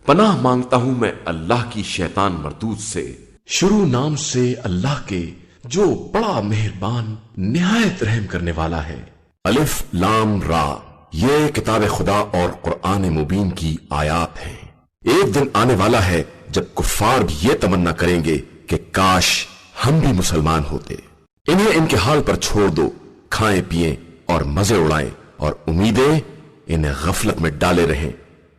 پناہ مانگتا ہوں میں اللہ کی شیطان مردود سے۔ شروع نام سے اللہ کے جو بڑا مہربان نہایت رحم کرنے والا ہے۔ الف لام را، یہ کتاب خدا اور قرآن مبین کی آیات ہیں۔ ایک دن آنے والا ہے جب کفار بھی یہ تمنا کریں گے کہ کاش ہم بھی مسلمان ہوتے۔ انہیں ان کے حال پر چھوڑ دو، کھائیں پیئیں اور مزے اڑائیں، اور امیدیں انہیں غفلت میں ڈالے رہیں۔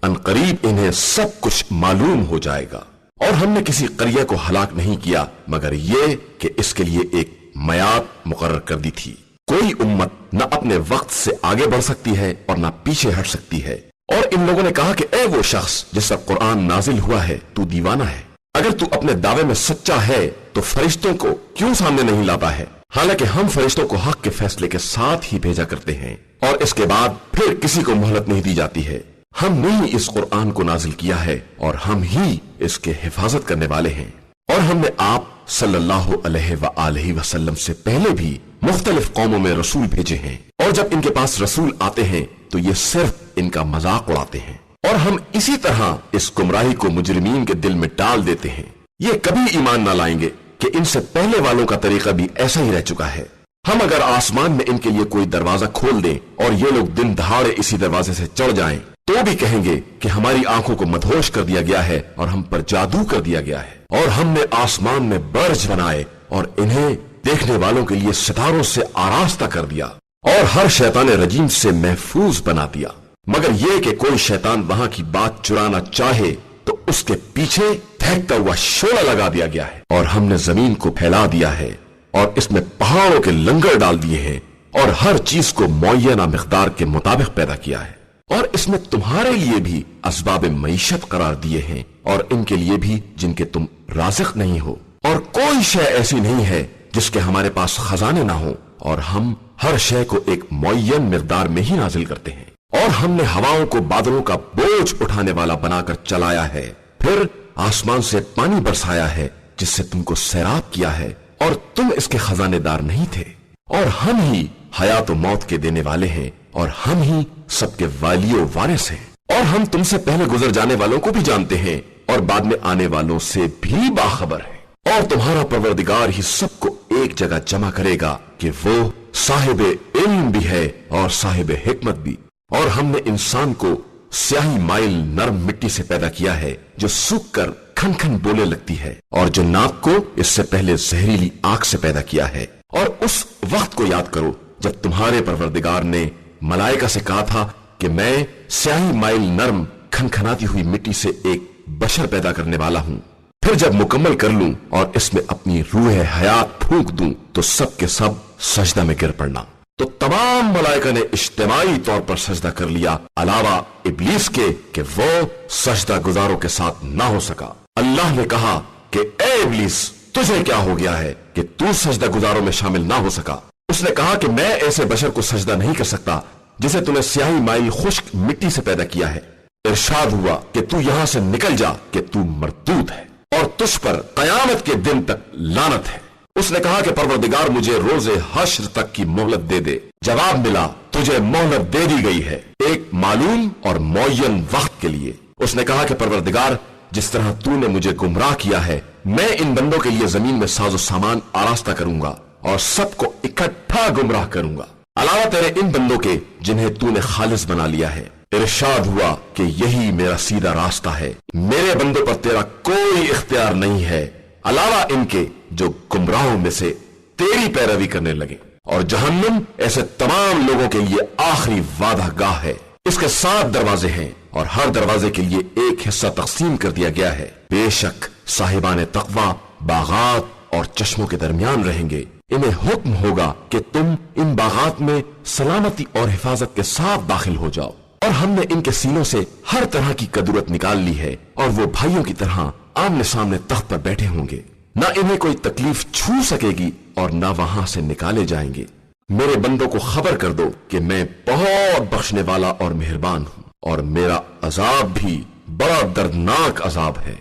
ان قریب انہیں سب کچھ معلوم ہو جائے گا۔ اور ہم نے کسی قریہ کو ہلاک نہیں کیا مگر یہ کہ اس کے لیے ایک میعاد مقرر کر دی تھی۔ کوئی امت نہ اپنے وقت سے آگے بڑھ سکتی ہے اور نہ پیچھے ہٹ سکتی ہے۔ اور ان لوگوں نے کہا کہ اے وہ شخص جس پر قرآن نازل ہوا ہے، تو دیوانہ ہے۔ اگر تو اپنے دعوے میں سچا ہے تو فرشتوں کو کیوں سامنے نہیں لاتا ہے؟ حالانکہ ہم فرشتوں کو حق کے فیصلے کے ساتھ ہی بھیجا کرتے ہیں، اور اس کے بعد پھر کسی کو مہلت نہیں دی جاتی ہے۔ ہم نے ہی اس قرآن کو نازل کیا ہے اور ہم ہی اس کے حفاظت کرنے والے ہیں۔ اور ہم نے آپ صلی اللہ علیہ وآلہ وسلم سے پہلے بھی مختلف قوموں میں رسول بھیجے ہیں، اور جب ان کے پاس رسول آتے ہیں تو یہ صرف ان کا مذاق اڑاتے ہیں، اور ہم اسی طرح اس گمراہی کو مجرمین کے دل میں ڈال دیتے ہیں۔ یہ کبھی ایمان نہ لائیں گے کہ ان سے پہلے والوں کا طریقہ بھی ایسا ہی رہ چکا ہے۔ ہم اگر آسمان میں ان کے لیے کوئی دروازہ کھول دیں اور یہ لوگ دن دہاڑے اسی دروازے سے چڑھ جائیں تو بھی کہیں گے کہ ہماری آنکھوں کو مدہوش کر دیا گیا ہے اور ہم پر جادو کر دیا گیا ہے۔ اور ہم نے آسمان میں برج بنائے اور انہیں دیکھنے والوں کے لیے ستاروں سے آراستہ کر دیا، اور ہر شیطان رجیم سے محفوظ بنا دیا، مگر یہ کہ کوئی شیطان وہاں کی بات چرانا چاہے تو اس کے پیچھے پھینکتا ہوا شعلہ لگا دیا گیا ہے۔ اور ہم نے زمین کو پھیلا دیا ہے اور اس میں پہاڑوں کے لنگر ڈال دیے ہیں، اور ہر چیز کو معینہ مقدار کے مطابق پیدا کیا ہے، اور اس میں تمہارے لیے بھی اسباب معیشت قرار دیے ہیں، اور ان کے لیے بھی جن کے تم رازق نہیں ہو۔ اور کوئی شے ایسی نہیں ہے جس کے ہمارے پاس خزانے نہ ہوں، اور ہم ہر شے کو ایک معین مقدار میں ہی نازل کرتے ہیں۔ اور ہم نے ہواؤں کو بادلوں کا بوجھ اٹھانے والا بنا کر چلایا ہے، پھر آسمان سے پانی برسایا ہے جس سے تم کو سیراب کیا ہے، اور تم اس کے خزانے دار نہیں تھے۔ اور ہم ہی حیات و موت کے دینے والے ہیں، اور ہم ہی سب کے والی و وارث ہیں۔ اور ہم تم سے پہلے گزر جانے والوں کو بھی جانتے ہیں اور بعد میں آنے والوں سے بھی باخبر ہیں۔ اور تمہارا پروردگار ہی سب کو ایک جگہ جمع کرے گا کہ وہ صاحب علم بھی ہے اور صاحب حکمت بھی۔ اور ہم نے انسان کو سیاہی مائل نرم مٹی سے پیدا کیا ہے جو سوکھ کر کھن کھن بولے لگتی ہے، اور جنات کو اس سے پہلے زہریلی آنکھ سے پیدا کیا ہے۔ اور اس وقت کو یاد کرو جب تمہارے پروردگار نے ملائکہ سے کہا تھا کہ میں سیاہی مائل نرم کھن کھناتی ہوئی مٹی سے ایک بشر پیدا کرنے والا ہوں، پھر جب مکمل کر لوں اور اس میں اپنی روح حیات پھونک دوں تو سب کے سب سجدہ میں گر پڑنا۔ تو تمام ملائکہ نے اجتماعی طور پر سجدہ کر لیا علاوہ ابلیس کے کہ وہ سجدہ گزاروں کے ساتھ نہ ہو سکا۔ اللہ نے کہا کہ اے ابلیس، تجھے کیا ہو گیا ہے کہ تو سجدہ گزاروں میں شامل نہ ہو سکا؟ اس نے کہا کہ میں ایسے بشر کو سجدہ نہیں کر سکتا جسے تم نے سیاہی مائل خشک مٹی سے پیدا کیا ہے۔ ارشاد ہوا کہ تو یہاں سے نکل جا کہ تو مردود ہے، اور تجھ پر قیامت کے دن تک لعنت ہے۔ اس نے کہا کہ پروردگار مجھے روز حشر تک کی مہلت دے دے۔ جواب ملا، تجھے مہلت دے دی گئی ہے ایک معلوم اور معین وقت کے لیے۔ اس نے کہا کہ پروردگار، جس طرح تو نے مجھے گمراہ کیا ہے، میں ان بندوں کے لیے زمین میں ساز و سامان آراستہ کروں گا اور سب کو اکٹھا گمراہ کروں گا، علاوہ تیرے ان بندوں کے جنہیں تو نے خالص بنا لیا ہے۔ ارشاد ہوا کہ یہی میرا سیدھا راستہ ہے، میرے بندوں پر تیرا کوئی اختیار نہیں ہے علاوہ ان کے جو گمراہوں میں سے تیری پیروی کرنے لگے۔ اور جہنم ایسے تمام لوگوں کے لیے آخری وعدہ گاہ ہے۔ اس کے 7 دروازے ہیں اور ہر دروازے کے لیے ایک حصہ تقسیم کر دیا گیا ہے۔ بے شک صاحبان تقوی باغات اور چشموں کے درمیان رہیں گے۔ انہیں حکم ہوگا کہ تم ان باغات میں سلامتی اور حفاظت کے ساتھ داخل ہو جاؤ، اور ہم نے ان کے سینوں سے ہر طرح کی کدورت نکال لی ہے، اور وہ بھائیوں کی طرح آمنے سامنے تخت پر بیٹھے ہوں گے، نہ انہیں کوئی تکلیف چھو سکے گی اور نہ وہاں سے نکالے جائیں گے۔ میرے بندوں کو خبر کر دو کہ میں بہت بخشنے والا اور مہربان ہوں، اور میرا عذاب بھی بڑا دردناک عذاب ہے۔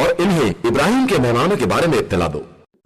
اور انہیں ابراہیم کے مہمانوں کے بارے میں اطلاع دو۔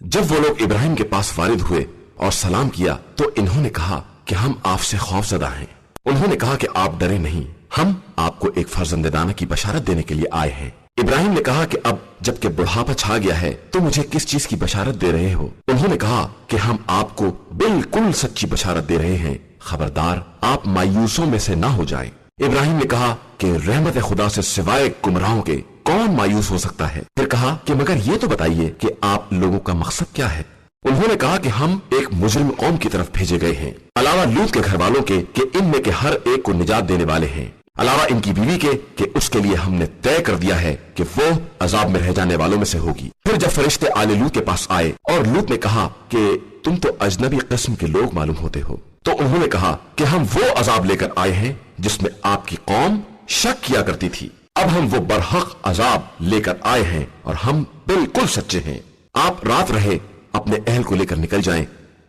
جب وہ لوگ ابراہیم کے پاس وارد ہوئے اور سلام کیا تو انہوں نے کہا کہ ہم آپ سے خوف زدہ ہیں۔ انہوں نے کہا کہ آپ ڈرے نہیں، ہم آپ کو ایک فرزند دانا کی بشارت دینے کے لیے آئے ہیں۔ ابراہیم نے کہا کہ اب جب کہ بڑھاپا چھا گیا ہے تو مجھے کس چیز کی بشارت دے رہے ہو؟ انہوں نے کہا کہ ہم آپ کو بالکل سچی بشارت دے رہے ہیں، خبردار آپ مایوسوں میں سے نہ ہو جائیں۔ ابراہیم نے کہا کہ رحمت خدا سے سوائے گمراہوں کے کون مایوس ہو سکتا ہے؟ پھر کہا کہ مگر یہ تو بتائیے کہ آپ لوگوں کا مقصد کیا ہے؟ انہوں نے کہا کہ ہم ایک مجرم قوم کی طرف بھیجے گئے ہیں، علاوہ لوط کے گھر والوں کے کہ ان میں کے ہر ایک کو نجات دینے والے ہیں، علاوہ ان کی بیوی کے کہ اس کے لیے ہم نے طے کر دیا ہے کہ وہ عذاب میں رہ جانے والوں میں سے ہوگی۔ پھر جب فرشتے آل لوط کے پاس آئے اور لوط نے کہا کہ تم تو اجنبی قسم کے لوگ معلوم ہوتے ہو، تو انہوں نے کہا کہ ہم وہ عذاب لے کر آئے ہیں جس میں آپ کی قوم شک کیا کرتی تھی، اب ہم وہ برحق عذاب لے کر آئے ہیں اور ہم بالکل سچے ہیں۔ آپ رات رہے اپنے اہل کو لے کر نکل جائیں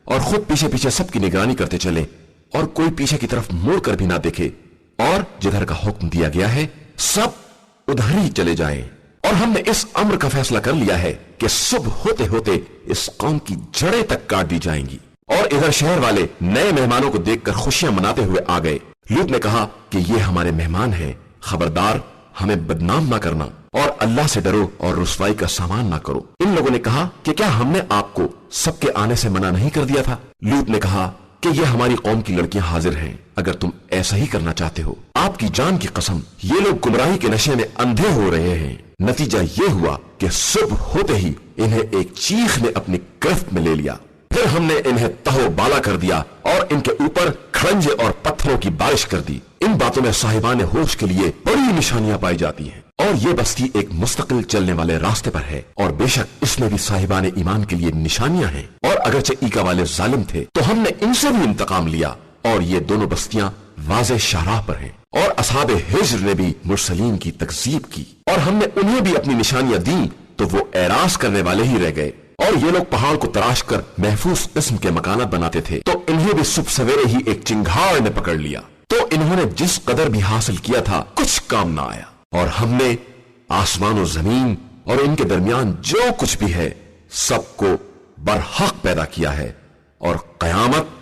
اور خود پیچھے پیچھے سب کی نگرانی کرتے چلیں اور کوئی پیچھے کی طرف مڑ کر بھی نہ دیکھے، اور جدھر کا حکم دیا گیا ہے سب ادھر ہی چلے جائیں۔ اور ہم نے اس امر کا فیصلہ کر لیا ہے کہ صبح ہوتے ہوتے اس قوم کی جڑیں تک کاٹ دی جائیں گی۔ اور ادھر شہر والے نئے مہمانوں کو دیکھ کر خوشیاں مناتے ہوئے آ گئے۔ لوط نے کہا کہ یہ ہمارے مہمان ہیں، خبردار ہمیں بدنام نہ کرنا اور اللہ سے ڈرو اور رسوائی کا سامان نہ کرو۔ ان لوگوں نے کہا کہ کیا ہم نے آپ کو سب کے آنے سے منع نہیں کر دیا تھا؟ لوط نے کہا کہ یہ ہماری قوم کی لڑکیاں حاضر ہیں، اگر تم ایسا ہی کرنا چاہتے ہو۔ آپ کی جان کی قسم یہ لوگ گمراہی کے نشے میں اندھے ہو رہے ہیں۔ نتیجہ یہ ہوا کہ صبح ہوتے ہی انہیں ایک چیخ نے اپنی گرفت میں لے لیا، پھر ہم نے انہیں تہو بالا کر دیا اور ان کے اوپر کھڑنجے اور پتھروں کی بارش کر دی۔ ان باتوں میں صاحبان ہوش کے لیے بڑی نشانیاں پائی جاتی ہیں، اور یہ بستی ایک مستقل چلنے والے راستے پر ہے، اور بے شک اس میں بھی صاحبان ایمان کے لیے نشانیاں ہیں۔ اور اگرچہ ایکا والے ظالم تھے تو ہم نے ان سے بھی انتقام لیا، اور یہ دونوں بستیاں واضح شاہراہ پر ہیں۔ اور اصحاب ہجر نے بھی مرسلین کی تکذیب کی، اور ہم نے انہیں بھی اپنی نشانیاں دیں تو وہ اعراض کرنے والے ہی رہ گئے۔ اور یہ لوگ پہاڑ کو تراش کر محفوظ قسم کے مکانات بناتے تھے، تو انہیں بھی صبح سویرے ہی ایک چنگھاڑ نے پکڑ لیا، تو انہوں نے جس قدر بھی حاصل کیا تھا کچھ کام نہ آیا۔ اور ہم نے آسمان و زمین اور ان کے درمیان جو کچھ بھی ہے سب کو برحق پیدا کیا ہے، اور قیامت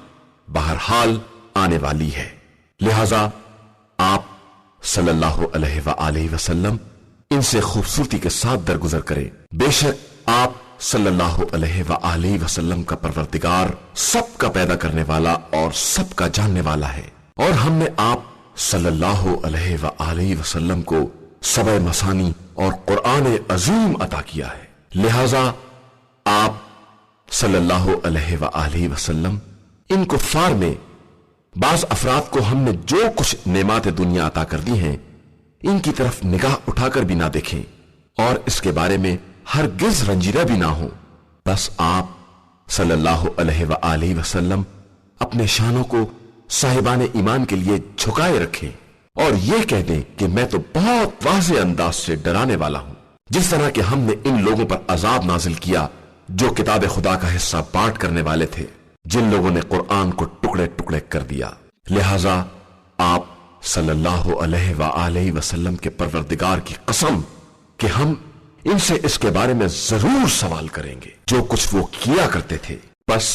بہرحال آنے والی ہے۔ لہذا آپ صلی اللہ علیہ وآلہ وسلم ان سے خوبصورتی کے ساتھ درگزر کریں، بے شک آپ صلی اللہ علیہ وآلہ وسلم کا پروردگار سب کا پیدا کرنے والا اور سب کا جاننے والا ہے۔ اور ہم نے آپ صلی اللہ علیہ وآلہ وسلم کو سبع مثانی اور قرآن عظیم عطا کیا ہے، لہذا آپ صلی اللہ علیہ وآلہ وسلم ان کفار میں بعض افراد کو ہم نے جو کچھ نعمات دنیا عطا کر دی ہیں ان کی طرف نگاہ اٹھا کر بھی نہ دیکھیں، اور اس کے بارے میں ہرگز رنجیدہ بھی نہ ہو۔ بس آپ صلی اللہ علیہ وآلہ وسلم اپنے شانوں کو صاحبان ایمان کے لیے جھکائے رکھیں اور یہ کہہ دیں کہ میں تو بہت واضح انداز سے ڈرانے والا ہوں، جس طرح کہ ہم نے ان لوگوں پر عذاب نازل کیا جو کتاب خدا کا حصہ بانٹ کرنے والے تھے، جن لوگوں نے قرآن کو ٹکڑے ٹکڑے کر دیا۔ لہذا آپ صلی اللہ علیہ وآلہ وسلم کے پروردگار کی قسم کہ ہم ان سے اس کے بارے میں ضرور سوال کریں گے جو کچھ وہ کیا کرتے تھے۔ بس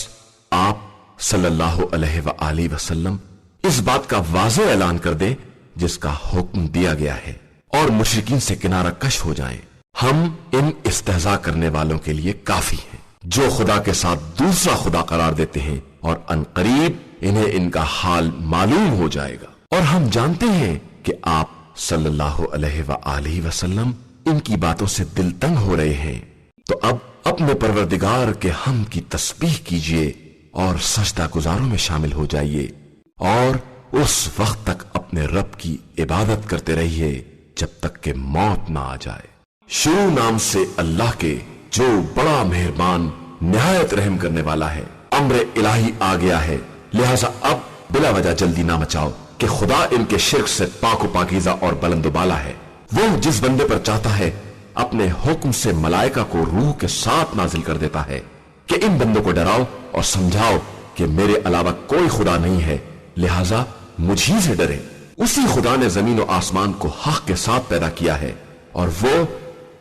آپ صلی اللہ علیہ وآلہ وسلم اس بات کا واضح اعلان کر دیں جس کا حکم دیا گیا ہے، اور مشرکین سے کنارہ کش ہو جائیں۔ ہم ان استہزاء کرنے والوں کے لیے کافی ہیں جو خدا کے ساتھ دوسرا خدا قرار دیتے ہیں، اور ان قریب انہیں ان کا حال معلوم ہو جائے گا۔ اور ہم جانتے ہیں کہ آپ صلی اللہ علیہ وآلہ وسلم ان کی باتوں سے دل تنگ ہو رہے ہیں، تو اب اپنے پروردگار کے حمد کی تسبیح کیجئے اور سجدہ گزاروں میں شامل ہو جائیے، اور اس وقت تک اپنے رب کی عبادت کرتے رہیے جب تک کہ موت نہ آ جائے۔ شروع نام سے اللہ کے جو بڑا مہربان نہایت رحم کرنے والا ہے۔ امر الہی آ گیا ہے، لہذا اب بلا وجہ جلدی نہ مچاؤ کہ خدا ان کے شرک سے پاک و پاکیزہ اور بلند و بالا ہے۔ وہ جس بندے پر چاہتا ہے اپنے حکم سے ملائکہ کو روح کے ساتھ نازل کر دیتا ہے کہ ان بندوں کو ڈراؤ اور سمجھاؤ کہ میرے علاوہ کوئی خدا نہیں ہے، لہذا مجھی سے ڈرے۔ اسی خدا نے زمین و آسمان کو حق کے ساتھ پیدا کیا ہے، اور وہ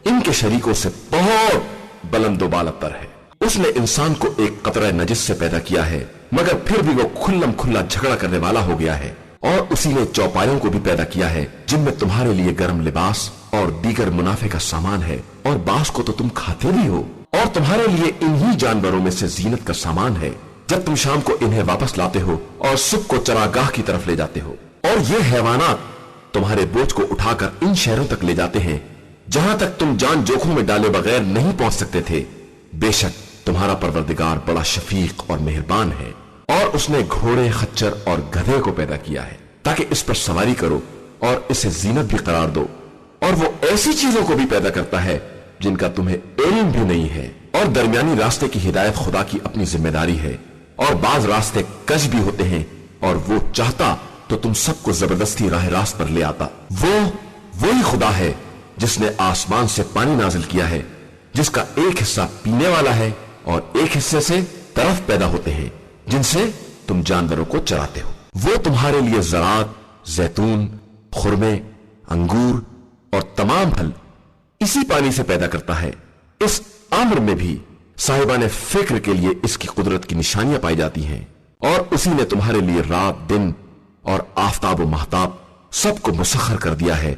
ان کے شریکوں سے بہت بلند و بالاتر ہے۔ اس نے انسان کو ایک قطرہ نجس سے پیدا کیا ہے، مگر پھر بھی وہ کھلم کھلا جھگڑا کرنے والا ہو گیا ہے۔ اور اسی نے چوپایوں کو بھی پیدا کیا ہے جن میں تمہارے لیے گرم لباس اور دیگر منافع کا سامان ہے، اور بعض کو تو تم کھاتے بھی ہو، اور تمہارے لیے انہی جانوروں میں سے زینت کا سامان ہے جب تم شام کو انہیں واپس لاتے ہو اور صبح کو چراگاہ کی طرف لے جاتے ہو، اور یہ حیوانات تمہارے بوجھ کو اٹھا کر ان شہروں تک لے جاتے ہیں جہاں تک تم جان جوکھوں میں ڈالے بغیر نہیں پہنچ سکتے تھے۔ بے شک تمہارا پروردگار بڑا شفیق اور مہربان ہے، اور اس نے گھوڑے، خچر اور گدھے کو پیدا کیا ہے تاکہ اس پر سواری کرو اور اسے زینت بھی قرار دو، اور وہ ایسی چیزوں کو بھی پیدا کرتا ہے جن کا تمہیں علم بھی نہیں ہے، اور درمیانی راستے کی ہدایت خدا کی اپنی ذمہ داری ہے، اور بعض راستے کج بھی ہوتے ہیں، اور وہ چاہتا تو تم سب کو زبردستی راہ راست پر لے آتا۔ وہی خدا ہے جس نے آسمان سے پانی نازل کیا ہے، جس کا ایک حصہ پینے والا ہے اور ایک حصے سے طرف پیدا ہوتے ہیں جن سے تم جانوروں کو چراتے ہو۔ وہ تمہارے لیے زراعت، زیتون، خرمے، انگور اور تمام پھل اسی پانی سے پیدا کرتا ہے۔ اس امر میں بھی صاحبان فکر کے لیے اس کی قدرت کی نشانیاں پائی جاتی ہیں، اور اسی نے تمہارے لیے رات، دن اور آفتاب و مہتاب سب کو مسخر کر دیا ہے،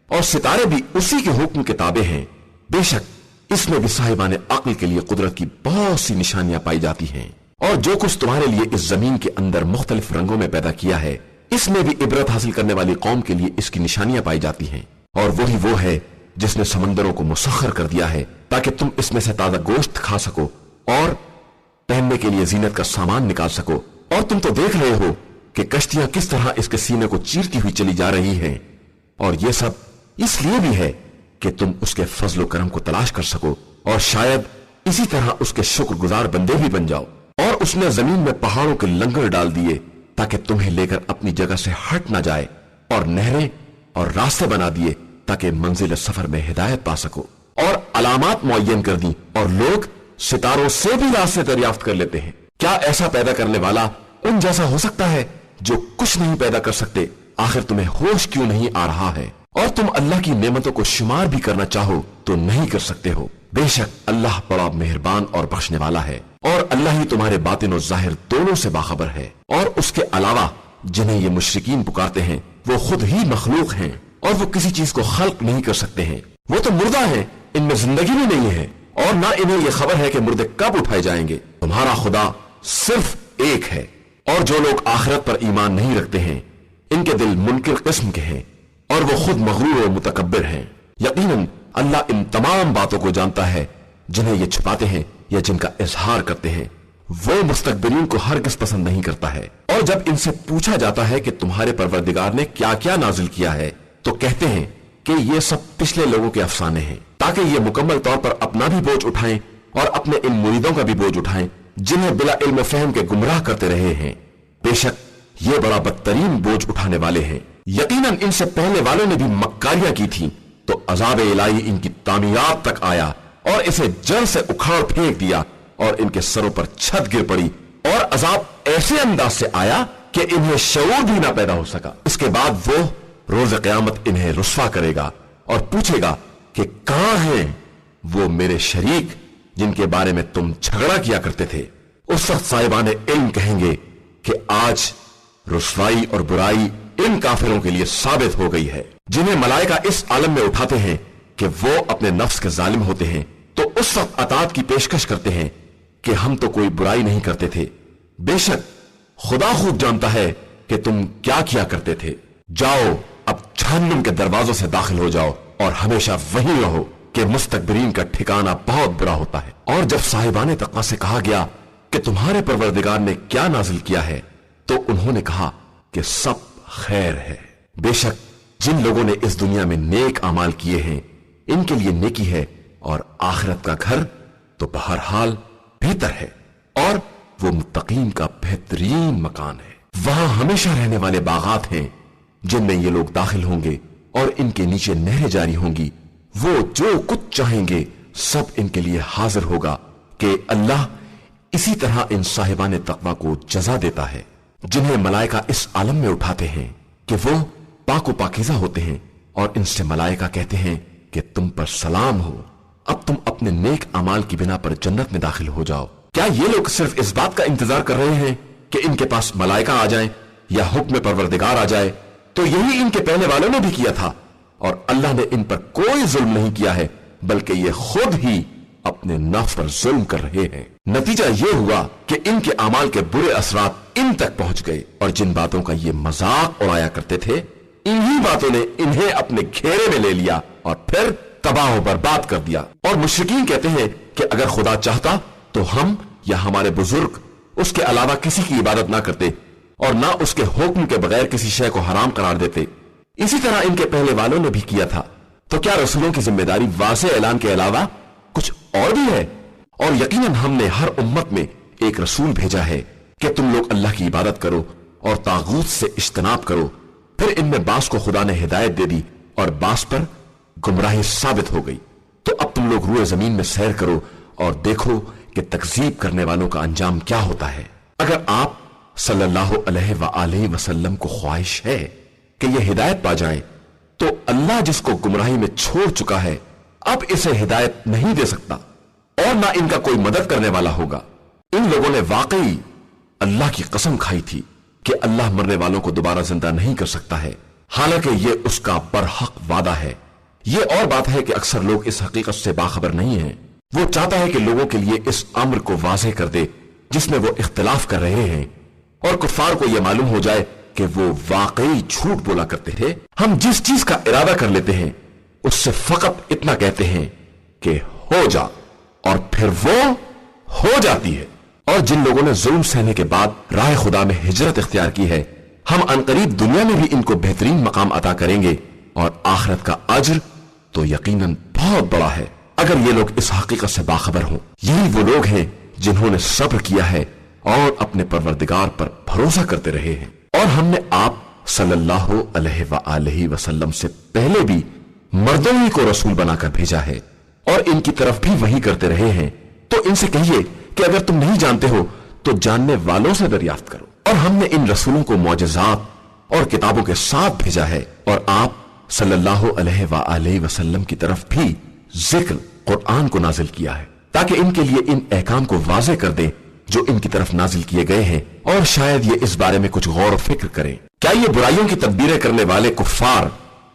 اور ستارے بھی اسی کے حکم کے تابع ہیں۔ بے شک اس میں بھی صاحبان عقل کے لیے قدرت کی بہت سی نشانیاں پائی جاتی ہیں، اور جو کچھ تمہارے لیے اس زمین کے اندر مختلف رنگوں میں پیدا کیا ہے، اس میں بھی عبرت حاصل کرنے والی قوم کے لیے اس کی نشانیاں پائی جاتی ہیں۔ اور وہی وہ ہے جس نے سمندروں کو مسخر کر دیا ہے تاکہ تم اس میں سے تازہ گوشت کھا سکو اور پہننے کے لیے زینت کا سامان نکال سکو، اور تم تو دیکھ رہے ہو کہ کشتیاں کس طرح اس کے سینے کو چیرتی ہوئی چلی جا رہی ہیں، اور یہ سب اس لیے بھی ہے کہ تم اس کے فضل و کرم کو تلاش کر سکو، اور شاید اسی طرح اس کے شکر گزار بندے بھی بن جاؤ۔ اور اس نے زمین میں پہاڑوں کے لنگر ڈال دیے تاکہ تمہیں لے کر اپنی جگہ سے ہٹ نہ جائے، اور نہریں اور راستے بنا دیے تاکہ منزل سفر میں ہدایت پا سکو، اور علامات معین کر دی، اور لوگ ستاروں سے بھی راستے دریافت کر لیتے ہیں۔ کیا ایسا پیدا کرنے والا ان جیسا ہو سکتا ہے جو کچھ نہیں پیدا کر سکتے؟ آخر تمہیں ہوش کیوں نہیں آ رہا ہے؟ اور تم اللہ کی نعمتوں کو شمار بھی کرنا چاہو تو نہیں کر سکتے ہو۔ بے شک اللہ بڑا مہربان اور بخشنے والا ہے، اور اللہ ہی تمہارے باطن و ظاہر دونوں سے باخبر ہے۔ اور اس کے علاوہ جنہیں یہ مشرکین پکارتے ہیں وہ خود ہی مخلوق ہیں، اور وہ کسی چیز کو خلق نہیں کر سکتے ہیں۔ وہ تو مردہ ہیں، ان میں زندگی بھی نہیں ہے، اور نہ انہیں یہ خبر ہے کہ مردے کب اٹھائے جائیں گے۔ تمہارا خدا صرف ایک ہے، اور جو لوگ آخرت پر ایمان نہیں رکھتے ہیں ان کے دل منکر قسم کے ہیں، اور وہ خود مغرور و متکبر ہیں۔ یقیناً اللہ ان تمام باتوں کو جانتا ہے جنہیں یہ چھپاتے ہیں یا جن کا اظہار کرتے ہیں۔ وہ مستکبرین کو ہرگز پسند نہیں کرتا ہے۔ اور جب ان سے پوچھا جاتا ہے کہ تمہارے پروردگار نے کیا کیا نازل کیا ہے تو کہتے ہیں کہ یہ سب پچھلے لوگوں کے افسانے ہیں، تاکہ یہ مکمل طور پر اپنا بھی بوجھ اٹھائیں اور اپنے ان مریدوں کا بھی بوجھ اٹھائیں جنہیں بلا علم فہم کے گمراہ کرتے رہے ہیں۔ بے شک یہ بڑا بدترین بوجھ اٹھانے والے ہیں۔ یقیناً ان سے پہلے والوں نے بھی مکاریاں کی تھی تو عذاب الہی ان کی تعمیرات تک آیا اور اسے جڑ سے اکھاڑ پھینک دیا، اور ان کے سروں پر چھت گر پڑی، اور عذاب ایسے انداز سے آیا کہ انہیں شعور بھی نہ پیدا ہو سکا۔ اس کے بعد وہ روز قیامت انہیں رسوا کرے گا اور پوچھے گا کہ کہاں ہیں وہ میرے شریک جن کے بارے میں تم جھگڑا کیا کرتے تھے؟ اس وقت صاحبان علم کہیں گے کہ آج رسوائی اور برائی ان کافروں کے لیے ثابت ہو گئی ہے جنہیں ملائکہ اس عالم میں اٹھاتے ہیں کہ وہ اپنے نفس کے ظالم ہوتے ہیں، تو اس وقت اطاعت کی پیشکش کرتے ہیں کہ ہم تو کوئی برائی نہیں کرتے تھے۔ بے شک خدا خوب جانتا ہے کہ تم کیا کیا کرتے تھے۔ جاؤ اب جہنم کے دروازوں سے داخل ہو جاؤ اور ہمیشہ وہیں رہو کہ مستکبرین کا ٹھکانہ بہت برا ہوتا ہے۔ اور جب صاحبان تقویٰ سے کہا گیا کہ تمہارے پروردگار نے کیا نازل کیا ہے تو انہوں نے کہا کہ سب خیر ہے۔ بے شک جن لوگوں نے اس دنیا میں نیک اعمال کیے ہیں ان کے لیے نیکی ہے، اور آخرت کا گھر تو بہرحال بہتر ہے، اور وہ متقین کا بہترین مکان ہے۔ وہاں ہمیشہ رہنے والے باغات ہیں جن میں یہ لوگ داخل ہوں گے، اور ان کے نیچے نہریں جاری ہوں گی۔ وہ جو کچھ چاہیں گے سب ان کے لیے حاضر ہوگا کہ اللہ اسی طرح ان صاحبان تقویٰ کو جزا دیتا ہے جنہیں ملائکہ اس عالم میں اٹھاتے ہیں کہ وہ پاک و پاکیزہ ہوتے ہیں، اور ان سے ملائکہ کہتے ہیں کہ تم پر سلام ہو، اب تم اپنے نیک اعمال کی بنا پر جنت میں داخل ہو جاؤ۔ کیا یہ لوگ صرف اس بات کا انتظار کر رہے ہیں کہ ان کے پاس ملائکہ آ جائیں یا حکم پروردگار آ جائے تو یہی ان کے پہلے والوں نے بھی کیا تھا، اور اللہ نے ان پر کوئی ظلم نہیں کیا ہے بلکہ یہ خود ہی اپنے نفس پر ظلم کر رہے ہیں۔ نتیجہ یہ ہوا کہ ان کے اعمال کے برے اثرات ان تک پہنچ گئے، اور جن باتوں کا یہ مذاق اڑایا کرتے تھے انہی باتوں نے انہیں اپنے گھیرے میں لے لیا اور پھر تباہ و برباد کر دیا۔ اور مشرکین کہتے ہیں کہ اگر خدا چاہتا تو ہم یا ہمارے بزرگ اس کے علاوہ کسی کی عبادت نہ کرتے اور نہ اس کے حکم کے بغیر کسی شے کو حرام قرار دیتے۔ اسی طرح ان کے پہلے والوں نے بھی کیا تھا۔ تو کیا رسولوں کی ذمہ داری واضح اعلان کے علاوہ کچھ اور بھی ہے؟ اور یقیناً ہم نے ہر امت میں ایک رسول بھیجا ہے کہ تم لوگ اللہ کی عبادت کرو اور طاغوت سے اجتناب کرو۔ پھر ان میں بعض کو خدا نے ہدایت دے دی اور بعض پر گمراہی ثابت ہو گئی۔ تو اب تم لوگ روئے زمین میں سیر کرو اور دیکھو کہ تکذیب کرنے والوں کا انجام کیا ہوتا ہے۔ اگر آپ صلی اللہ علیہ وآلہ وسلم کو خواہش ہے کہ یہ ہدایت پا جائیں تو اللہ جس کو گمراہی میں چھوڑ چکا ہے اب اسے ہدایت نہیں دے سکتا اور نہ ان کا کوئی مدد کرنے والا ہوگا۔ ان لوگوں نے واقعی اللہ کی قسم کھائی تھی کہ اللہ مرنے والوں کو دوبارہ زندہ نہیں کر سکتا ہے، حالانکہ یہ اس کا برحق وعدہ ہے۔ یہ اور بات ہے کہ اکثر لوگ اس حقیقت سے باخبر نہیں ہیں۔ وہ چاہتا ہے کہ لوگوں کے لیے اس امر کو واضح کر دے جس میں وہ اختلاف کر رہے ہیں، اور کفار کو یہ معلوم ہو جائے کہ وہ واقعی جھوٹ بولا کرتے تھے۔ ہم جس چیز کا ارادہ کر لیتے ہیں اس سے فقط اتنا کہتے ہیں کہ ہو جا، اور پھر وہ ہو جاتی ہے۔ اور جن لوگوں نے ظلم سہنے کے بعد راہ خدا میں ہجرت اختیار کی ہے ہم عنقریب دنیا میں بھی ان کو بہترین مقام عطا کریں گے، اور آخرت کا اجر تو یقیناً بہت بڑا ہے اگر یہ لوگ اس حقیقت سے باخبر ہوں۔ یہی وہ لوگ ہیں جنہوں نے صبر کیا ہے اور اپنے پروردگار پر بھروسہ کرتے رہے ہیں۔ اور ہم نے آپ صلی اللہ علیہ وآلہ وسلم سے پہلے بھی مردوں ہی کو رسول بنا کر بھیجا ہے، اور ان کی طرف بھی وہی کرتے رہے ہیں۔ تو ان سے کہیے کہ اگر تم نہیں جانتے ہو تو جاننے والوں سے دریافت کرو۔ اور ہم نے ان رسولوں کو معجزات اور کتابوں کے ساتھ بھیجا ہے، اور آپ صلی اللہ علیہ وآلہ وسلم کی طرف بھی ذکر قرآن کو نازل کیا ہے تاکہ ان کے لیے ان احکام کو واضح کر دیں جو ان کی طرف نازل کیے گئے ہیں، اور شاید یہ اس بارے میں کچھ غور و فکر کریں۔ کیا یہ برائیوں کی تدبیریں کرنے والے کفار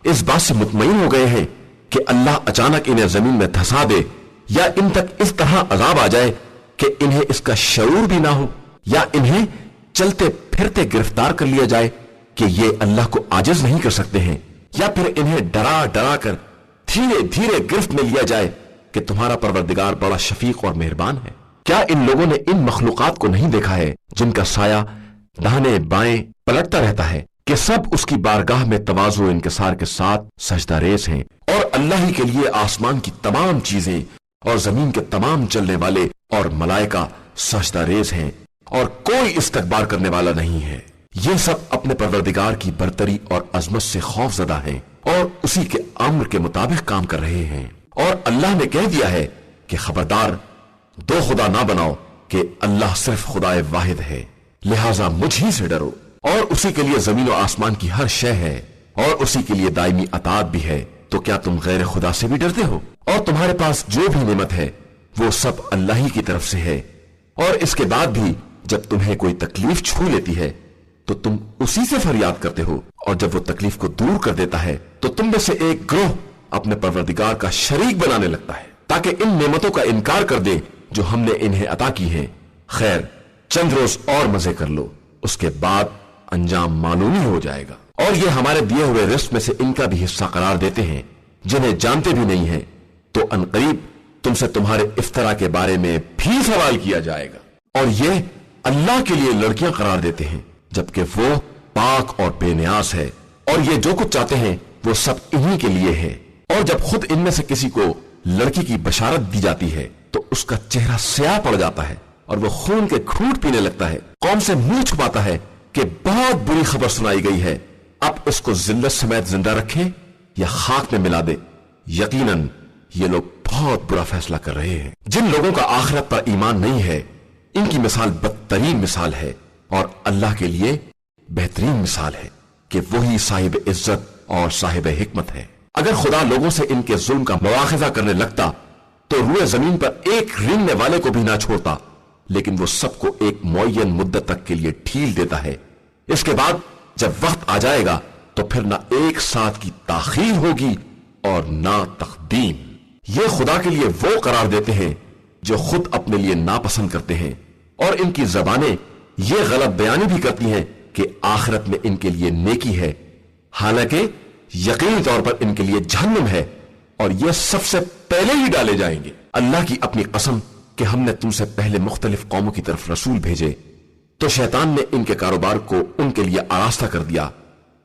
اس بات سے مطمئن ہو گئے ہیں کہ اللہ اچانک انہیں زمین میں دھسا دے، یا ان تک اس طرح عذاب آ جائے کہ انہیں اس کا شعور بھی نہ ہو، یا انہیں چلتے پھرتے گرفتار کر لیا جائے کہ یہ اللہ کو عاجز نہیں کر سکتے ہیں، یا پھر انہیں ڈرا ڈرا کر دھیرے دھیرے گرفت میں لیا جائے کہ تمہارا پروردگار بڑا شفیق اور مہربان ہے۔ کیا ان لوگوں نے ان مخلوقات کو نہیں دیکھا ہے جن کا سایہ داہنے بائیں پلٹتا رہتا ہے کہ سب اس کی بارگاہ میں تواضع و انکسار کے ساتھ سجدہ ریز ہیں، اور اللہ ہی کے لیے آسمان کی تمام چیزیں اور زمین کے تمام چلنے والے اور ملائکہ سجدہ ریز ہیں، اور کوئی استکبار کرنے والا نہیں ہے۔ یہ سب اپنے پروردگار کی برتری اور عظمت سے خوف زدہ ہیں اور اسی کے امر کے مطابق کام کر رہے ہیں۔ اور اللہ نے کہہ دیا ہے کہ خبردار دو خدا نہ بناؤ، کہ اللہ صرف خدا واحد ہے، لہذا مجھ ہی سے ڈرو، اور اسی کے لیے زمین و آسمان کی ہر شے ہے، اور اسی کے لیے دائمی اطاعت بھی ہے۔ تو کیا تم غیر خدا سے بھی ڈرتے ہو؟ اور تمہارے پاس جو بھی نعمت ہے وہ سب اللہ ہی کی طرف سے ہے، اور اس کے بعد بھی جب تمہیں کوئی تکلیف چھو لیتی ہے تو تم اسی سے فریاد کرتے ہو، اور جب وہ تکلیف کو دور کر دیتا ہے تو تم میں سے ایک گروہ اپنے پروردگار کا شریک بنانے لگتا ہے تاکہ ان نعمتوں کا انکار کر دے جو ہم نے انہیں عطا کی ہیں۔ خیر، چند روز اور مزے کر لو، اس کے بعد انجام معلوم ہی ہو جائے گا۔ اور یہ ہمارے دیے ہوئے رزق میں سے ان کا بھی حصہ قرار دیتے ہیں جنہیں جانتے بھی نہیں ہیں، تو عنقریب تم سے تمہارے افطرا کے بارے میں بھی سوال کیا جائے گا۔ اور یہ اللہ کے لیے لڑکیاں قرار دیتے ہیں جبکہ وہ پاک اور بے نیاز ہے، اور یہ جو کچھ چاہتے ہیں وہ سب انہی کے لیے ہے۔ اور جب خود ان میں سے کسی کو لڑکی کی بشارت دی جاتی ہے تو اس کا چہرہ سیاہ پڑ جاتا ہے اور وہ خون کے گھونٹ پینے لگتا ہے، قوم سے منہ چھپاتا ہے کہ بہت بری خبر سنائی گئی ہے، اب اس کو ذلت سمیت زندہ رکھے یا خاک میں ملا دے۔ یقیناً یہ لوگ بہت برا فیصلہ کر رہے ہیں۔ جن لوگوں کا آخرت پر ایمان نہیں ہے ان کی مثال بدترین مثال ہے، اور اللہ کے لیے بہترین مثال ہے کہ وہی صاحب عزت اور صاحب حکمت ہے۔ اگر خدا لوگوں سے ان کے ظلم کا مواخذہ کرنے لگتا تو روئے زمین پر ایک رنگنے والے کو بھی نہ چھوڑتا، لیکن وہ سب کو ایک معین مدت تک کے لیے ڈھیل دیتا ہے۔ اس کے بعد جب وقت آ جائے گا تو پھر نہ ایک ساتھ کی تاخیر ہوگی اور نہ تقدیم۔ یہ خدا کے لیے وہ قرار دیتے ہیں جو خود اپنے لیے ناپسند کرتے ہیں، اور ان کی زبانیں یہ غلط بیانی بھی کرتی ہیں کہ آخرت میں ان کے لیے نیکی ہے، حالانکہ یقینی طور پر ان کے لیے جہنم ہے، اور یہ سب سے پہلے ہی ڈالے جائیں گے۔ اللہ کی اپنی قسم کہ ہم نے تم سے پہلے مختلف قوموں کی طرف رسول بھیجے، تو شیطان نے ان کے کاروبار کو ان کے لیے آراستہ کر دیا،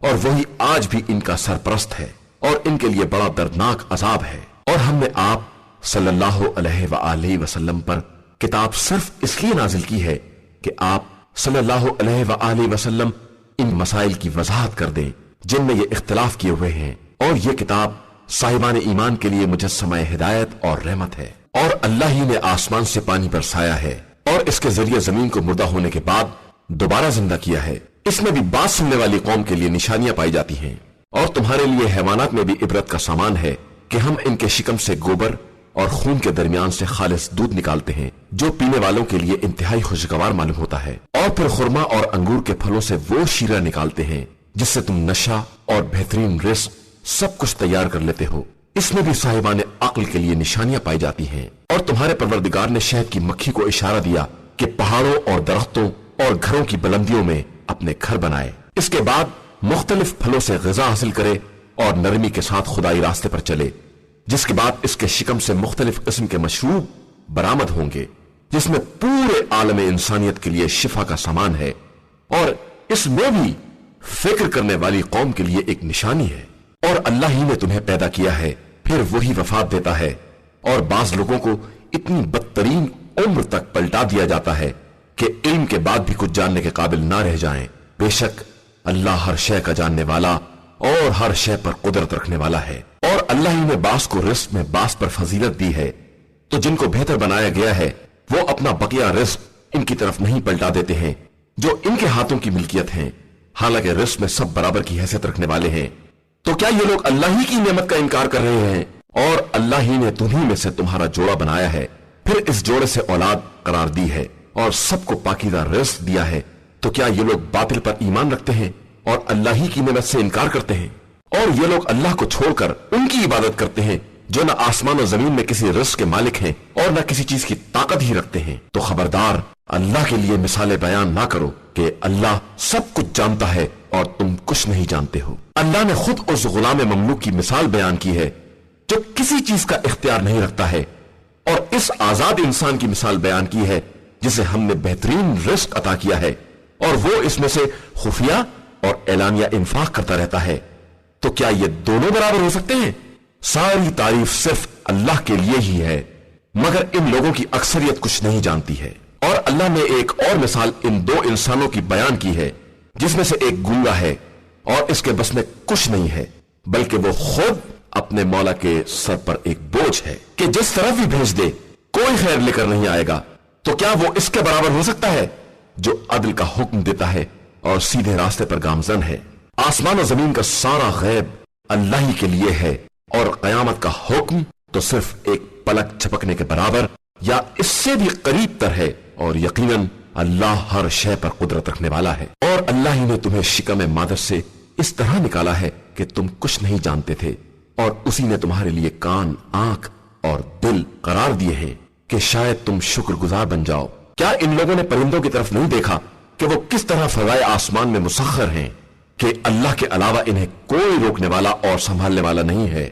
اور وہی آج بھی ان کا سرپرست ہے، اور ان کے لیے بڑا دردناک عذاب ہے۔ اور ہم نے آپ صلی اللہ علیہ وآلہ وسلم پر کتاب صرف اس لیے نازل کی ہے کہ آپ صلی اللہ علیہ وآلہ وسلم ان مسائل کی وضاحت کر دیں جن میں یہ اختلاف کیے ہوئے ہیں، اور یہ کتاب صاحبان ایمان کے لیے مجسمہ ہدایت اور رحمت ہے۔ اور اللہ ہی نے آسمان سے پانی برسایا ہے، اور اس کے ذریعے زمین کو مردہ ہونے کے بعد دوبارہ زندہ کیا ہے۔ اس میں بھی بات سننے والی قوم کے لیے نشانیاں پائی جاتی ہیں، اور تمہارے لیے حیوانات میں بھی عبرت کا سامان ہے کہ ہم ان کے شکم سے گوبر اور خون کے درمیان سے خالص دودھ نکالتے ہیں جو پینے والوں کے لیے انتہائی خوشگوار معلوم ہوتا ہے، اور پھر خرما اور انگور کے پھلوں سے وہ شیرہ نکالتے ہیں جس سے تم نشہ اور بہترین رزق سب کچھ تیار کر لیتے ہو۔ اس میں بھی صاحبان عقل کے لیے نشانیاں پائی جاتی ہیں۔ اور تمہارے پروردگار نے شہد کی مکھی کو اشارہ دیا کہ پہاڑوں اور درختوں اور گھروں کی بلندیوں میں اپنے گھر بنائے، اس کے بعد مختلف پھلوں سے غذا حاصل کرے اور نرمی کے ساتھ خدائی راستے پر چلے، جس کے بعد اس کے شکم سے مختلف قسم کے مشروب برآمد ہوں گے جس میں پورے عالم انسانیت کے لیے شفا کا سامان ہے، اور اس میں بھی فکر کرنے والی قوم کے لیے ایک نشانی ہے۔ اور اللہ ہی نے تمہیں پیدا کیا ہے، پھر وہی وفات دیتا ہے، اور بعض لوگوں کو اتنی بدترین عمر تک پلٹا دیا جاتا ہے کہ علم کے بعد بھی کچھ جاننے کے قابل نہ رہ جائیں۔ بے شک اللہ ہر شے کا جاننے والا اور ہر شے پر قدرت رکھنے والا ہے۔ اور اللہ ہی نے بعض کو رزق میں بعض پر فضیلت دی ہے، تو جن کو بہتر بنایا گیا ہے وہ اپنا بقیہ رزق ان کی طرف نہیں پلٹا دیتے ہیں جو ان کے ہاتھوں کی ملکیت ہیں، حالانکہ رزق میں سب برابر کی حیثیت رکھنے والے ہیں۔ تو کیا یہ لوگ اللہ ہی کی نعمت کا انکار کر رہے ہیں؟ اور اللہ ہی نے تمہیں میں سے تمہارا جوڑا بنایا ہے، پھر اس جوڑے سے اولاد قرار دی ہے، اور سب کو پاکیزہ رزق دیا ہے۔ تو کیا یہ لوگ باطل پر ایمان رکھتے ہیں اور اللہ ہی کی نعمت سے انکار کرتے ہیں؟ اور یہ لوگ اللہ کو چھوڑ کر ان کی عبادت کرتے ہیں جو نہ آسمان و زمین میں کسی رزق کے مالک ہیں اور نہ کسی چیز کی طاقت ہی رکھتے ہیں۔ تو خبردار اللہ کے لیے مثالیں بیان نہ کرو کہ اللہ سب کچھ جانتا ہے اور تم کچھ نہیں جانتے ہو۔ اللہ نے خود اس غلام مملوک کی مثال بیان کی ہے جو کسی چیز کا اختیار نہیں رکھتا ہے، اور اس آزاد انسان کی مثال بیان کی ہے جسے ہم نے بہترین رزق عطا کیا ہے، اور وہ اس میں سے خفیہ اور اعلانیہ انفاق کرتا رہتا ہے۔ تو کیا یہ دونوں برابر ہو سکتے ہیں؟ ساری تعریف صرف اللہ کے لیے ہی ہے، مگر ان لوگوں کی اکثریت کچھ نہیں جانتی ہے۔ اور اللہ نے ایک اور مثال ان دو انسانوں کی بیان کی ہے جس میں سے ایک گونگا ہے اور اس کے بس میں کچھ نہیں ہے، بلکہ وہ خود اپنے مولا کے سر پر ایک بوجھ ہے کہ جس طرف بھی بھیج دے کوئی خیر لے کر نہیں آئے گا۔ تو کیا وہ اس کے برابر ہو سکتا ہے جو عدل کا حکم دیتا ہے اور سیدھے راستے پر گامزن ہے؟ آسمان و زمین کا سارا غیب اللہ ہی کے لیے ہے، اور قیامت کا حکم تو صرف ایک پلک جھپکنے کے برابر یا اس سے بھی قریب تر ہے، اور یقیناً اللہ ہر شے پر قدرت رکھنے والا ہے۔ اور اللہ ہی نے تمہیں شکم مادر سے اس طرح نکالا ہے کہ تم کچھ نہیں جانتے تھے، اور اسی نے تمہارے لیے کان، آنکھ اور دل قرار دیے ہیں کہ شاید تم شکر گزار بن جاؤ۔ کیا ان لوگوں نے پرندوں کی طرف نہیں دیکھا کہ وہ کس طرح فضائے آسمان میں مسخر ہیں، کہ اللہ کے علاوہ انہیں کوئی روکنے والا اور سنبھالنے والا نہیں ہے؟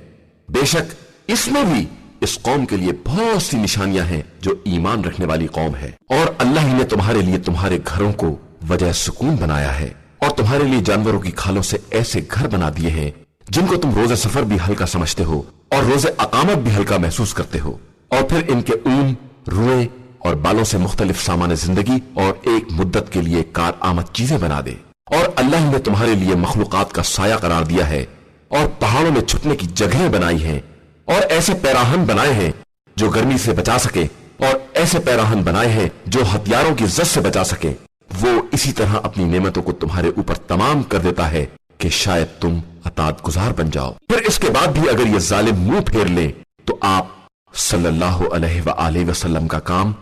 بے شک اس میں بھی اس قوم کے لیے بہت سی نشانیاں ہیں جو ایمان رکھنے والی قوم ہے۔ اور اللہ ہی نے تمہارے لیے تمہارے گھروں کو وجہ سکون بنایا ہے، اور تمہارے لیے جانوروں کی کھالوں سے ایسے گھر بنا دیے ہیں جن کو تم روز سفر بھی ہلکا سمجھتے ہو اور روز اقامت بھی ہلکا محسوس کرتے ہو، اور پھر ان کے اون، روئیں اور بالوں سے مختلف سامان زندگی اور ایک مدت کے لیے کار آمد چیزیں بنا دے۔ اور اللہ ہی نے تمہارے لیے مخلوقات کا سایہ قرار دیا ہے، اور پہاڑوں میں چھپنے کی جگہیں بنائی ہیں، اور ایسے پیراہن بنائے ہیں جو گرمی سے بچا سکے، اور ایسے پیراہن بنائے ہیں جو ہتھیاروں کی زد سے بچا سکے۔ وہ اسی طرح اپنی نعمتوں کو تمہارے اوپر تمام کر دیتا ہے کہ شاید تم اطاعت گزار بن جاؤ۔ پھر اس کے بعد بھی اگر یہ ظالم منہ پھیر لیں تو آپ صلی اللہ علیہ وآلہ وسلم کا کام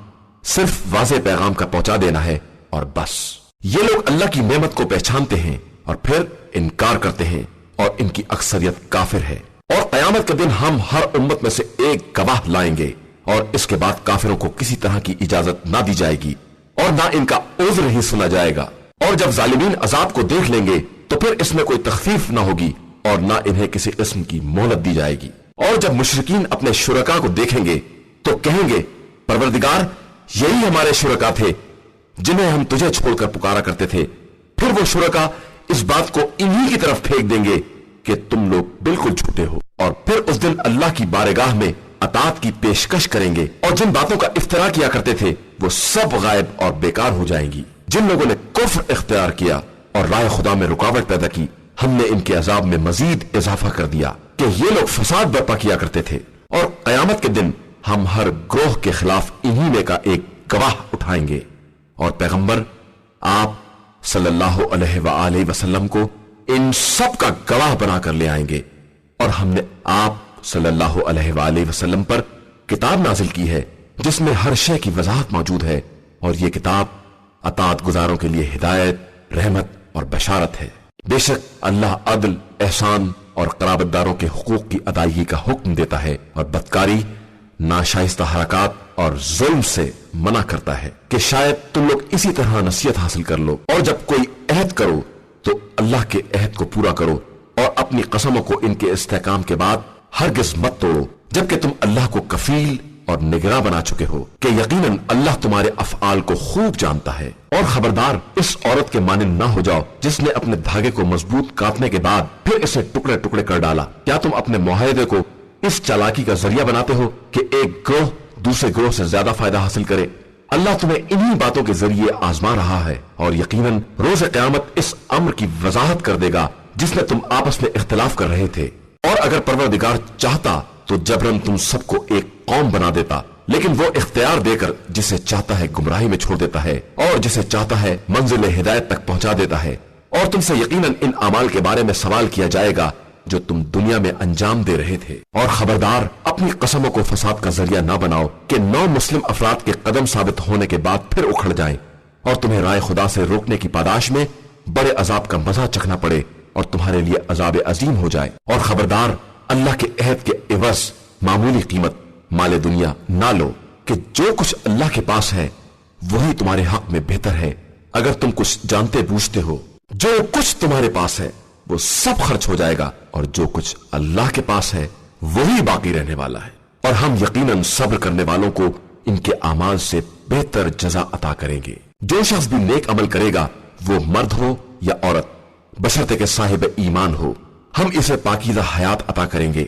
صرف واضح پیغام کا پہنچا دینا ہے، اور بس۔ یہ لوگ اللہ کی نعمت کو پہچانتے ہیں اور پھر انکار کرتے ہیں اور ان کی اکثریت کافر ہے۔ اور قیامت کے دن ہم ہر امت میں سے ایک گواہ لائیں گے اور اس کے بعد کافروں کو کسی طرح کی اجازت نہ دی جائے گی اور نہ ان کا عذر ہی سنا جائے گا۔ اور جب ظالمین عذاب کو دیکھ لیں گے تو پھر اس میں کوئی تخفیف نہ ہوگی اور نہ انہیں کسی قسم کی مہلت دی جائے گی۔ اور جب مشرکین اپنے شرکاء کو دیکھیں گے تو کہیں گے پروردگار یہی ہمارے شرکاء تھے جنہیں ہم تجھے چھوڑ کر پکارا کرتے تھے۔ پھر وہ شرکاء اس بات کو انہی کی طرف پھینک دیں گے کہ تم لوگ بالکل جھوٹے ہو، اور پھر اس دن اللہ کی بارگاہ میں اطاعت کی پیشکش کریں گے، اور جن باتوں کا افتراء کیا کرتے تھے وہ سب غائب اور بیکار ہو جائیں گی۔ جن لوگوں نے کفر اختیار کیا اور راہ خدا میں رکاوٹ پیدا کی، ہم نے ان کے عذاب میں مزید اضافہ کر دیا کہ یہ لوگ فساد برپا کیا کرتے تھے۔ اور قیامت کے دن ہم ہر گروہ کے خلاف انہی میں کا ایک گواہ اٹھائیں گے، اور پیغمبر آپ صلی اللہ علیہ وآلہ وسلم کو ان سب کا گواہ بنا کر لے آئیں گے۔ اور ہم نے آپ صلی اللہ علیہ وآلہ وسلم پر کتاب نازل کی ہے جس میں ہر شے کی وضاحت موجود ہے، اور یہ کتاب اطاعت گزاروں کے لیے ہدایت، رحمت اور بشارت ہے۔ بے شک اللہ عدل، احسان اور قرابت داروں کے حقوق کی ادائیگی کا حکم دیتا ہے اور بدکاری، ناشائستہ حرکات اور ظلم سے منع کرتا ہے کہ شاید تم لوگ اسی طرح نصیحت حاصل کر لو۔ اور جب کوئی عہد کرو تو اللہ کے عہد کو پورا کرو اور اپنی قسموں کو ان کے استحکام کے بعد ہرگز مت توڑو، جبکہ تم اللہ کو کفیل اور نگراں بنا چکے ہو کہ یقیناً اللہ تمہارے افعال کو خوب جانتا ہے۔ اور خبردار اس عورت کے مانند نہ ہو جاؤ جس نے اپنے دھاگے کو مضبوط کاٹنے کے بعد پھر اسے ٹکڑے ٹکڑے کر ڈالا۔ کیا تم اپنے معاہدے کو اس چالاکی کا ذریعہ بناتے ہو کہ ایک گروہ دوسرے گروہ سے زیادہ فائدہ حاصل کرے؟ اللہ تمہیں انہی باتوں کے ذریعے آزما رہا ہے، اور یقیناً روز قیامت اس امر کی وضاحت کر دے گا جس میں تم آپس میں اختلاف کر رہے تھے۔ اور اگر پروردگار چاہتا تو جبرن تم سب کو ایک قوم بنا دیتا، لیکن وہ اختیار دے کر جسے چاہتا ہے گمراہی میں چھوڑ دیتا ہے اور جسے چاہتا ہے منزل ہدایت تک پہنچا دیتا ہے۔ اور تم سے یقیناً ان اعمال کے بارے میں سوال کیا جائے گا جو تم دنیا میں انجام دے رہے تھے۔ اور خبردار اپنی قسموں کو فساد کا ذریعہ نہ بناؤ کہ نو مسلم افراد کے قدم ثابت ہونے کے بعد پھر اکھڑ جائیں اور تمہیں رائے خدا سے روکنے کی پاداش میں بڑے عذاب کا مزہ چکھنا پڑے اور تمہارے لیے عذاب عظیم ہو جائے۔ اور خبردار اللہ کے عہد کے عوض معمولی قیمت مال دنیا نہ لو کہ جو کچھ اللہ کے پاس ہے وہی تمہارے حق میں بہتر ہے اگر تم کچھ جانتے بوجھتے ہو۔ جو کچھ تمہارے پاس ہے وہ سب خرچ ہو جائے گا، اور جو کچھ اللہ کے پاس ہے وہی باقی رہنے والا ہے۔ اور ہم یقیناً صبر کرنے والوں کو ان کے اعمال سے بہتر جزا عطا کریں گے۔ جو شخص بھی نیک عمل کرے گا وہ مرد ہو یا عورت، بشرطے کہ صاحب ایمان ہو، ہم اسے پاکیزہ حیات عطا کریں گے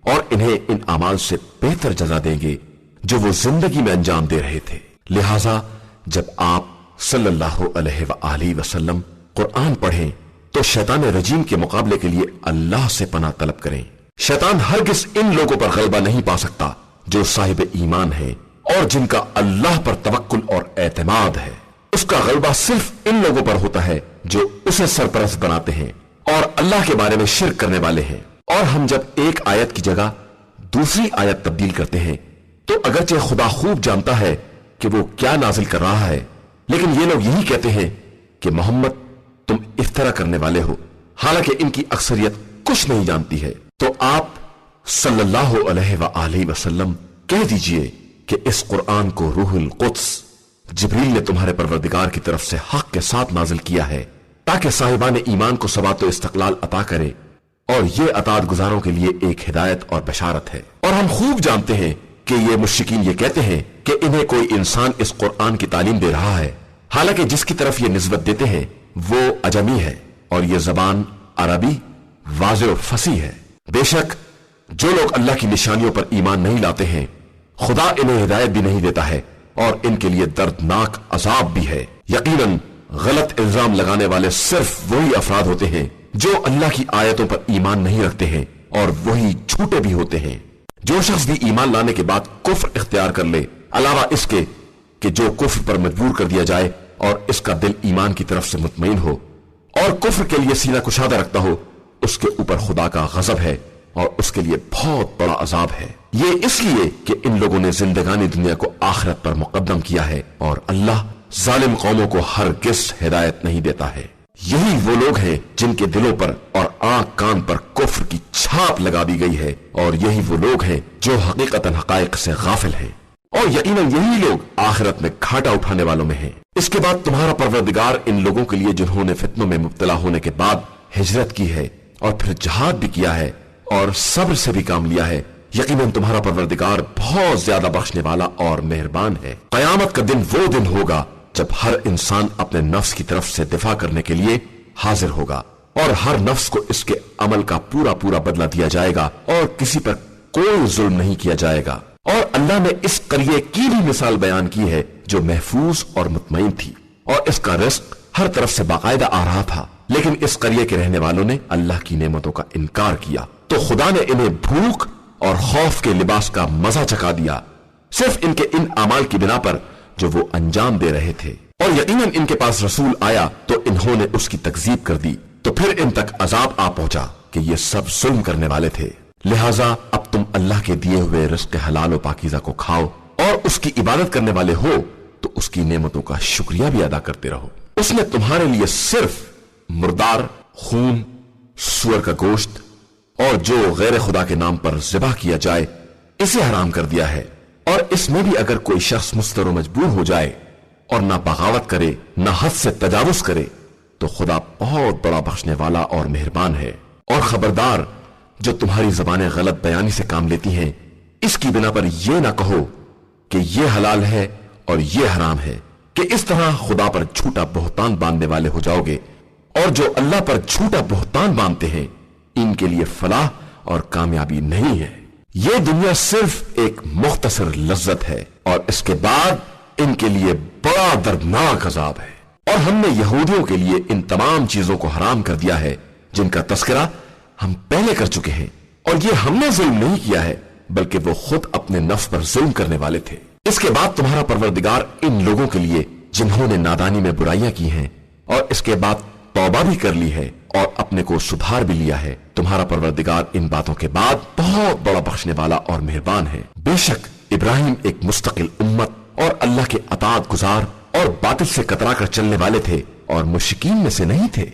اور انہیں ان اعمال سے بہتر جزا دیں گے جو وہ زندگی میں انجام دے رہے تھے۔ لہٰذا جب آپ صلی اللہ علیہ وآلہ وسلم قرآن پڑھیں تو شیطان رجیم کے مقابلے کے لیے اللہ سے پناہ طلب کریں۔ شیطان ہرگز ان لوگوں پر غلبہ نہیں پا سکتا جو صاحب ایمان ہیں اور جن کا اللہ پر توکل اور اعتماد ہے۔ اس کا غلبہ صرف ان لوگوں پر ہوتا ہے جو اسے سرپرست بناتے ہیں اور اللہ کے بارے میں شرک کرنے والے ہیں۔ اور ہم جب ایک آیت کی جگہ دوسری آیت تبدیل کرتے ہیں تو اگرچہ خدا خوب جانتا ہے کہ وہ کیا نازل کر رہا ہے، لیکن یہ لوگ یہی کہتے ہیں کہ محمد تم افترا کرنے والے ہو، حالانکہ ان کی اکثریت کچھ نہیں جانتی ہے۔ تو آپ صلی اللہ علیہ وآلہ وسلم کہہ دیجئے کہ اس قرآن کو روح القدس جبریل نے تمہارے پروردگار کی طرف سے حق کے ساتھ نازل کیا ہے تاکہ صاحبان ایمان کو ثبات و استقلال عطا کرے، اور یہ اطاعت گزاروں کے لیے ایک ہدایت اور بشارت ہے۔ اور ہم خوب جانتے ہیں کہ یہ مشرکین یہ کہتے ہیں کہ انہیں کوئی انسان اس قرآن کی تعلیم دے رہا ہے، حالانکہ جس کی طرف یہ نسبت دیتے ہیں وہ عجمی ہے اور یہ زبان عربی واضح و فصیح ہے۔ بے شک جو لوگ اللہ کی نشانیوں پر ایمان نہیں لاتے ہیں خدا انہیں ہدایت بھی نہیں دیتا ہے اور ان کے لیے دردناک عذاب بھی ہے۔ یقیناً غلط الزام لگانے والے صرف وہی افراد ہوتے ہیں جو اللہ کی آیتوں پر ایمان نہیں رکھتے ہیں، اور وہی جھوٹے بھی ہوتے ہیں۔ جو شخص بھی ایمان لانے کے بعد کفر اختیار کر لے، علاوہ اس کے کہ جو کفر پر مجبور کر دیا جائے اور اس کا دل ایمان کی طرف سے مطمئن ہو اور کفر کے لیے سینہ کشادہ رکھتا ہو، اس کے اوپر خدا کا غضب ہے اور اس کے لیے بہت بڑا عذاب ہے۔ یہ اس لیے کہ ان لوگوں نے زندگانی دنیا کو آخرت پر مقدم کیا ہے، اور اللہ ظالم قوموں کو ہرگز ہدایت نہیں دیتا ہے۔ یہی وہ لوگ ہیں جن کے دلوں پر اور آنکھ کان پر کفر کی چھاپ لگا دی گئی ہے، اور یہی وہ لوگ ہیں جو حقیقتاً حقائق سے غافل ہیں، اور یقیناً یہی لوگ آخرت میں گھاٹا اٹھانے والوں میں ہیں۔ اس کے بعد تمہارا پروردگار ان لوگوں کے لیے جنہوں نے فتنوں میں مبتلا ہونے کے بعد ہجرت کی ہے اور پھر جہاد بھی کیا ہے اور صبر سے بھی کام لیا ہے، یقیناً تمہارا پروردگار بہت زیادہ بخشنے والا اور مہربان ہے۔ قیامت کا دن وہ دن ہوگا جب ہر انسان اپنے نفس کی طرف سے دفاع کرنے کے لیے حاضر ہوگا، اور ہر نفس کو اس کے عمل کا پورا پورا بدلہ دیا جائے گا، اور کسی پر کوئی ظلم نہیں کیا جائے گا۔ اور اللہ نے اس قریے کی بھی مثال بیان کی ہے جو محفوظ اور مطمئن تھی، اور اس کا رزق ہر طرف سے باقاعدہ آ رہا تھا، لیکن اس قریے کے رہنے والوں نے اللہ کی نعمتوں کا انکار کیا، تو خدا نے انہیں بھوک اور خوف کے لباس کا مزہ چکھا دیا، صرف ان کے ان اعمال کی بنا پر جو وہ انجام دے رہے تھے۔ اور یقیناً ان کے پاس رسول آیا تو انہوں نے اس کی تکذیب کر دی، تو پھر ان تک عذاب آ پہنچا کہ یہ سب ظلم کرنے والے تھے۔ لہٰذا اب تم اللہ کے دیے ہوئے رزق حلال و پاکیزہ کو کھاؤ، اور اس کی عبادت کرنے والے ہو تو اس کی نعمتوں کا شکریہ بھی ادا کرتے رہو۔ اس نے تمہارے لیے صرف مردار، خون، سور کا گوشت اور جو غیر خدا کے نام پر ذبح کیا جائے اسے حرام کر دیا ہے، اور اس میں بھی اگر کوئی شخص مضطر و مجبور ہو جائے اور نہ بغاوت کرے نہ حد سے تجاوز کرے تو خدا بہت بڑا بخشنے والا اور مہربان ہے۔ اور خبردار، جو تمہاری زبانیں غلط بیانی سے کام لیتی ہیں، اس کی بنا پر یہ نہ کہو کہ یہ حلال ہے اور یہ حرام ہے، کہ اس طرح خدا پر جھوٹا بہتان باندھنے والے ہو جاؤ گے، اور جو اللہ پر جھوٹا بہتان باندھتے ہیں ان کے لیے فلاح اور کامیابی نہیں ہے۔ یہ دنیا صرف ایک مختصر لذت ہے، اور اس کے بعد ان کے لیے بڑا دردناک عذاب ہے۔ اور ہم نے یہودیوں کے لیے ان تمام چیزوں کو حرام کر دیا ہے جن کا تذکرہ ہم پہلے کر چکے ہیں، اور یہ ہم نے ظلم نہیں کیا ہے بلکہ وہ خود اپنے نفس پر ظلم کرنے والے تھے۔ اس کے بعد تمہارا پروردگار ان لوگوں کے لیے جنہوں نے نادانی میں برائیاں کی ہیں اور اس کے بعد توبہ بھی کر لی ہے اور اپنے کو سدھار بھی لیا ہے، تمہارا پروردگار ان باتوں کے بعد بہت بڑا بخشنے والا اور مہربان ہے۔ بے شک ابراہیم ایک مستقل امت اور اللہ کے اطاعت گزار اور باطل سے کترا کر چلنے والے تھے، اور مشرکین میں سے نہیں تھے۔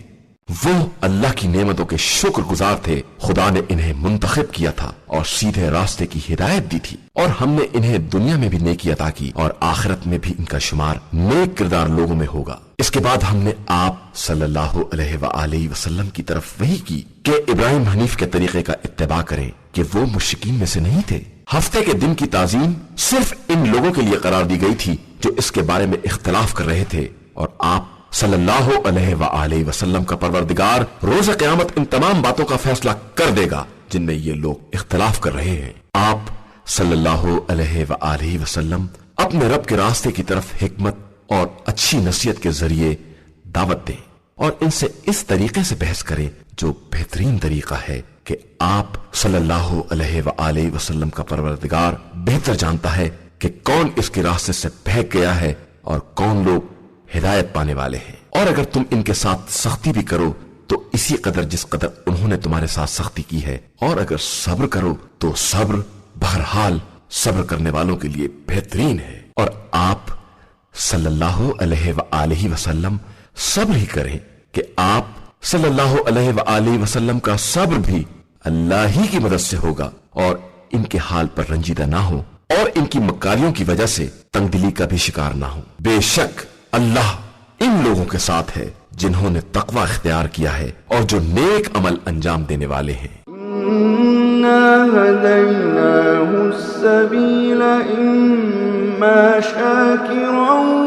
وہ اللہ کی نعمتوں کے شکر گزار تھے۔ خدا نے انہیں منتخب کیا تھا اور سیدھے راستے کی ہدایت دی تھی، اور ہم نے انہیں دنیا میں بھی نیکی عطا کی، اور آخرت میں بھی ان کا شمار نیک کردار لوگوں میں ہوگا۔ اس کے بعد ہم نے آپ صلی اللہ علیہ وآلہ وسلم کی طرف وحی کی کہ ابراہیم حنیف کے طریقے کا اتباع کریں، کہ وہ مشرکین میں سے نہیں تھے۔ ہفتے کے دن کی تعظیم صرف ان لوگوں کے لیے قرار دی گئی تھی جو اس کے بارے میں اختلاف کر رہے تھے، اور آپ صلی اللہ علیہ وآلہ وسلم کا پروردگار روز قیامت ان تمام باتوں کا فیصلہ کر دے گا جن میں یہ لوگ اختلاف کر رہے ہیں۔ آپ صلی اللہ علیہ وآلہ وسلم اپنے رب کے راستے کی طرف حکمت اور اچھی نصیحت کے ذریعے دعوت دیں، اور ان سے اس طریقے سے بحث کریں جو بہترین طریقہ ہے کہ آپ صلی اللہ علیہ وآلہ وسلم کا پروردگار بہتر جانتا ہے کہ کون اس کے راستے سے بہک گیا ہے اور کون لوگ ہدایت پانے والے ہیں۔ اور اگر تم ان کے ساتھ سختی بھی کرو تو اسی قدر جس قدر انہوں نے تمہارے ساتھ سختی کی ہے، اور اگر صبر کرو تو صبر بہرحال صبر کرنے والوں کے لیے بہترین ہے۔ اور آپ صلی اللہ علیہ وآلہ وسلم صبر ہی کریں کہ آپ صلی اللہ علیہ وآلہ وسلم کا صبر بھی اللہ ہی کی مدد سے ہوگا، اور ان کے حال پر رنجیدہ نہ ہو اور ان کی مکاریوں کی وجہ سے تنگ دلی کا بھی شکار نہ ہو۔ بے شک اللہ ان لوگوں کے ساتھ ہے جنہوں نے تقوی اختیار کیا ہے اور جو نیک عمل انجام دینے والے ہیں۔ إِنَّا هَدَيْنَاهُ السَّبِيلَ إِمَّا شَاكِرًا